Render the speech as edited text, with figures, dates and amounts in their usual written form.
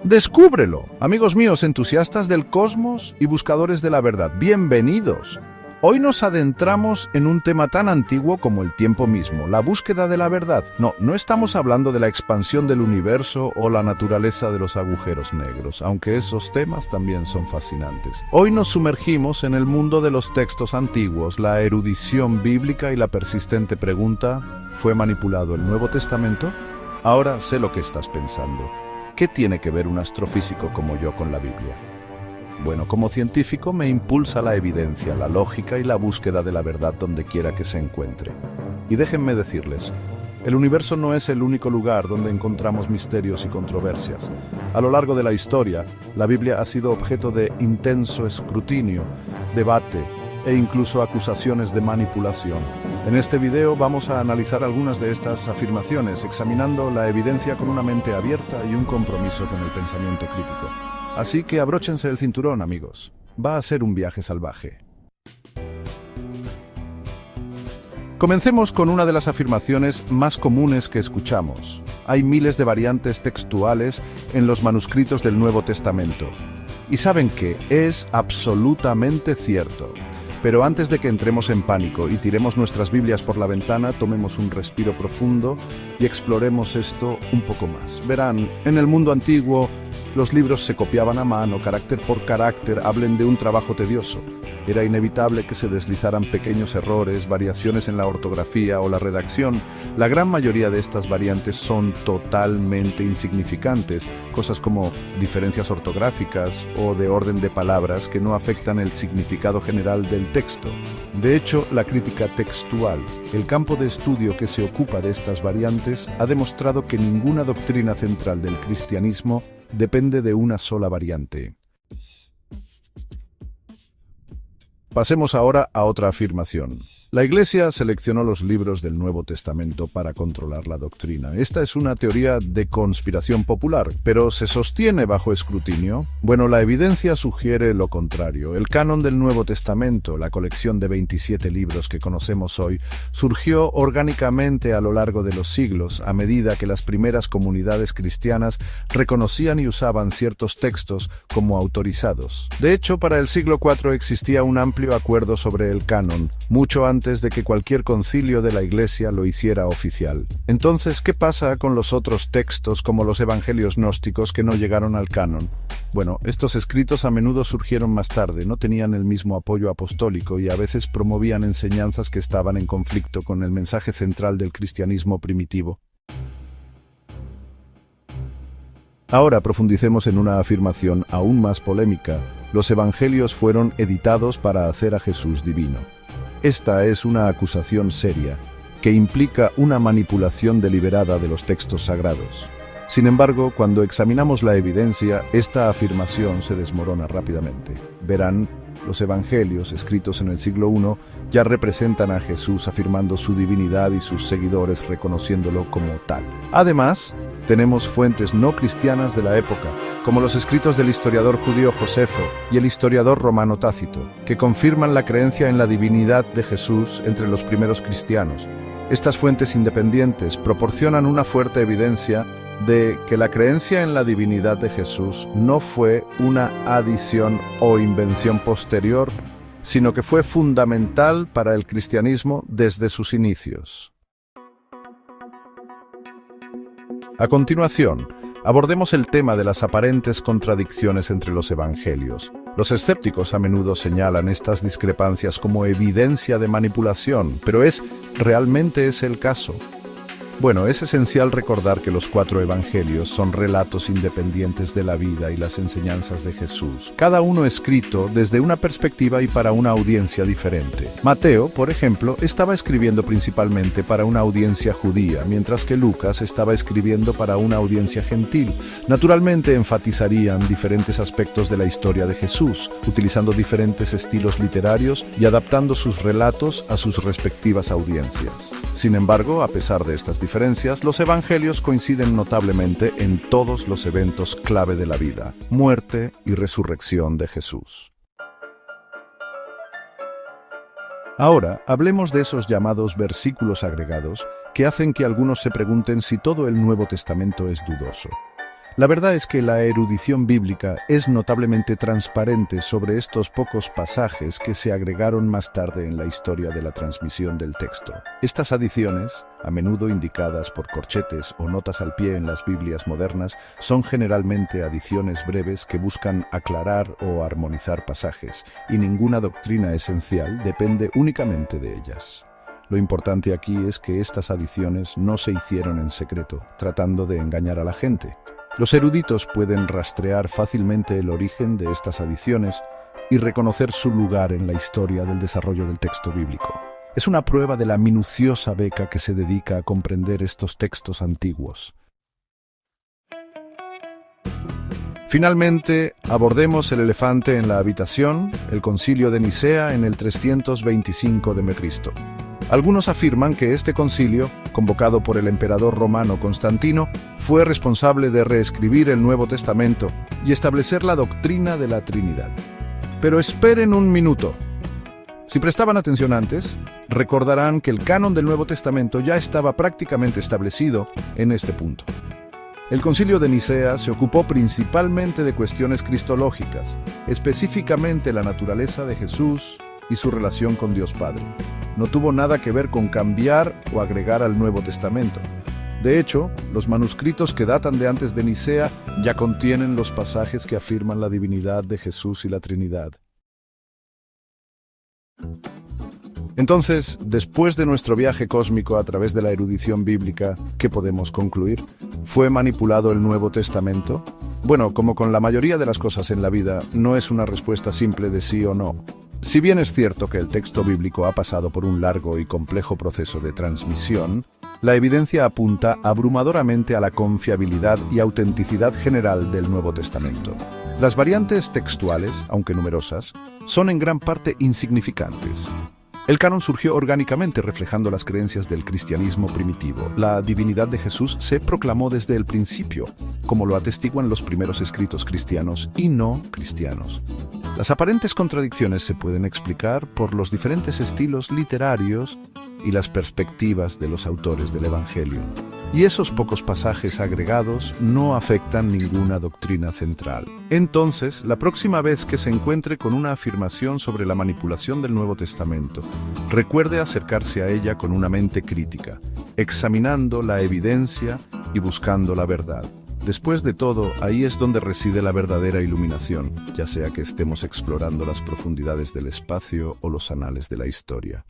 Descúbrelo, amigos míos entusiastas del cosmos y buscadores de la verdad. Bienvenidos. Hoy nos adentramos en un tema tan antiguo como el tiempo mismo, la búsqueda de la verdad. No estamos hablando de la expansión del universo o la naturaleza de los agujeros negros, aunque esos temas también son fascinantes. Hoy nos sumergimos en el mundo de los textos antiguos, la erudición bíblica y la persistente pregunta: ¿fue manipulado el Nuevo Testamento? Ahora sé lo que estás pensando. ¿Qué tiene que ver un astrofísico como yo con la Biblia? Bueno, como científico me impulsa la evidencia, la lógica y la búsqueda de la verdad donde quiera que se encuentre. Y déjenme decirles, el universo no es el único lugar donde encontramos misterios y controversias. A lo largo de la historia, la Biblia ha sido objeto de intenso escrutinio, debate e incluso acusaciones de manipulación. En este video vamos a analizar algunas de estas afirmaciones, examinando la evidencia con una mente abierta y un compromiso con el pensamiento crítico. Así que abróchense el cinturón, amigos. Va a ser un viaje salvaje. Comencemos con una de las afirmaciones más comunes que escuchamos. Hay miles de variantes textuales en los manuscritos del Nuevo Testamento. Y ¿saben qué? Es absolutamente cierto. Pero antes de que entremos en pánico y tiremos nuestras Biblias por la ventana, tomemos un respiro profundo y exploremos esto un poco más. Verán, en el mundo antiguo, los libros se copiaban a mano, carácter por carácter, hablen de un trabajo tedioso. Era inevitable que se deslizaran pequeños errores, variaciones en la ortografía o la redacción. La gran mayoría de estas variantes son totalmente insignificantes, cosas como diferencias ortográficas o de orden de palabras que no afectan el significado general del texto. De hecho, la crítica textual, el campo de estudio que se ocupa de estas variantes, ha demostrado que ninguna doctrina central del cristianismo depende de una sola variante. Pasemos ahora a otra afirmación. La Iglesia seleccionó los libros del Nuevo Testamento para controlar la doctrina. Esta es una teoría de conspiración popular, pero ¿se sostiene bajo escrutinio? Bueno, la evidencia sugiere lo contrario. El canon del Nuevo Testamento, la colección de 27 libros que conocemos hoy, surgió orgánicamente a lo largo de los siglos, a medida que las primeras comunidades cristianas reconocían y usaban ciertos textos como autorizados. De hecho, para el siglo IV existía un amplio acuerdo sobre el canon, mucho antes de que cualquier concilio de la Iglesia lo hiciera oficial. Entonces, ¿qué pasa con los otros textos como los evangelios gnósticos que no llegaron al canon? Bueno, estos escritos a menudo surgieron más tarde, no tenían el mismo apoyo apostólico y a veces promovían enseñanzas que estaban en conflicto con el mensaje central del cristianismo primitivo. Ahora profundicemos en una afirmación aún más polémica. Los evangelios fueron editados para hacer a Jesús divino. Esta es una acusación seria, que implica una manipulación deliberada de los textos sagrados. Sin embargo, cuando examinamos la evidencia, esta afirmación se desmorona rápidamente. Verán, los evangelios, escritos en el siglo I, ya representan a Jesús afirmando su divinidad y sus seguidores reconociéndolo como tal. Además, tenemos fuentes no cristianas de la época, como los escritos del historiador judío Josefo y el historiador romano Tácito, que confirman la creencia en la divinidad de Jesús entre los primeros cristianos. Estas fuentes independientes proporcionan una fuerte evidencia de que la creencia en la divinidad de Jesús no fue una adición o invención posterior, sino que fue fundamental para el cristianismo desde sus inicios. A continuación, abordemos el tema de las aparentes contradicciones entre los evangelios. Los escépticos a menudo señalan estas discrepancias como evidencia de manipulación, pero ¿realmente es el caso? Bueno, es esencial recordar que los 4 evangelios son relatos independientes de la vida y las enseñanzas de Jesús, cada uno escrito desde una perspectiva y para una audiencia diferente. Mateo, por ejemplo, estaba escribiendo principalmente para una audiencia judía, mientras que Lucas estaba escribiendo para una audiencia gentil. Naturalmente enfatizarían diferentes aspectos de la historia de Jesús, utilizando diferentes estilos literarios y adaptando sus relatos a sus respectivas audiencias. Sin embargo, a pesar de estas diferencias, los evangelios coinciden notablemente en todos los eventos clave de la vida, muerte y resurrección de Jesús. Ahora, hablemos de esos llamados versículos agregados que hacen que algunos se pregunten si todo el Nuevo Testamento es dudoso. La verdad es que la erudición bíblica es notablemente transparente sobre estos pocos pasajes que se agregaron más tarde en la historia de la transmisión del texto. Estas adiciones, a menudo indicadas por corchetes o notas al pie en las Biblias modernas, son generalmente adiciones breves que buscan aclarar o armonizar pasajes, y ninguna doctrina esencial depende únicamente de ellas. Lo importante aquí es que estas adiciones no se hicieron en secreto, tratando de engañar a la gente. Los eruditos pueden rastrear fácilmente el origen de estas adiciones y reconocer su lugar en la historia del desarrollo del texto bíblico. Es una prueba de la minuciosa beca que se dedica a comprender estos textos antiguos. Finalmente, abordemos el elefante en la habitación, el Concilio de Nicea en el 325 d.C. Algunos afirman que este concilio, convocado por el emperador romano Constantino, fue responsable de reescribir el Nuevo Testamento y establecer la doctrina de la Trinidad. Pero esperen un minuto. Si prestaban atención antes, recordarán que el canon del Nuevo Testamento ya estaba prácticamente establecido en este punto. El Concilio de Nicea se ocupó principalmente de cuestiones cristológicas, específicamente la naturaleza de Jesús y su relación con Dios Padre. No tuvo nada que ver con cambiar o agregar al Nuevo Testamento. De hecho, los manuscritos que datan de antes de Nicea ya contienen los pasajes que afirman la divinidad de Jesús y la Trinidad. Entonces, después de nuestro viaje cósmico a través de la erudición bíblica, ¿qué podemos concluir? ¿Fue manipulado el Nuevo Testamento? Bueno, como con la mayoría de las cosas en la vida, no es una respuesta simple de sí o no. Si bien es cierto que el texto bíblico ha pasado por un largo y complejo proceso de transmisión, la evidencia apunta abrumadoramente a la confiabilidad y autenticidad general del Nuevo Testamento. Las variantes textuales, aunque numerosas, son en gran parte insignificantes. El canon surgió orgánicamente reflejando las creencias del cristianismo primitivo. La divinidad de Jesús se proclamó desde el principio, como lo atestiguan los primeros escritos cristianos y no cristianos. Las aparentes contradicciones se pueden explicar por los diferentes estilos literarios y las perspectivas de los autores del Evangelio. Y esos pocos pasajes agregados no afectan ninguna doctrina central. Entonces, la próxima vez que se encuentre con una afirmación sobre la manipulación del Nuevo Testamento, recuerde acercarse a ella con una mente crítica, examinando la evidencia y buscando la verdad. Después de todo, ahí es donde reside la verdadera iluminación, ya sea que estemos explorando las profundidades del espacio o los anales de la historia.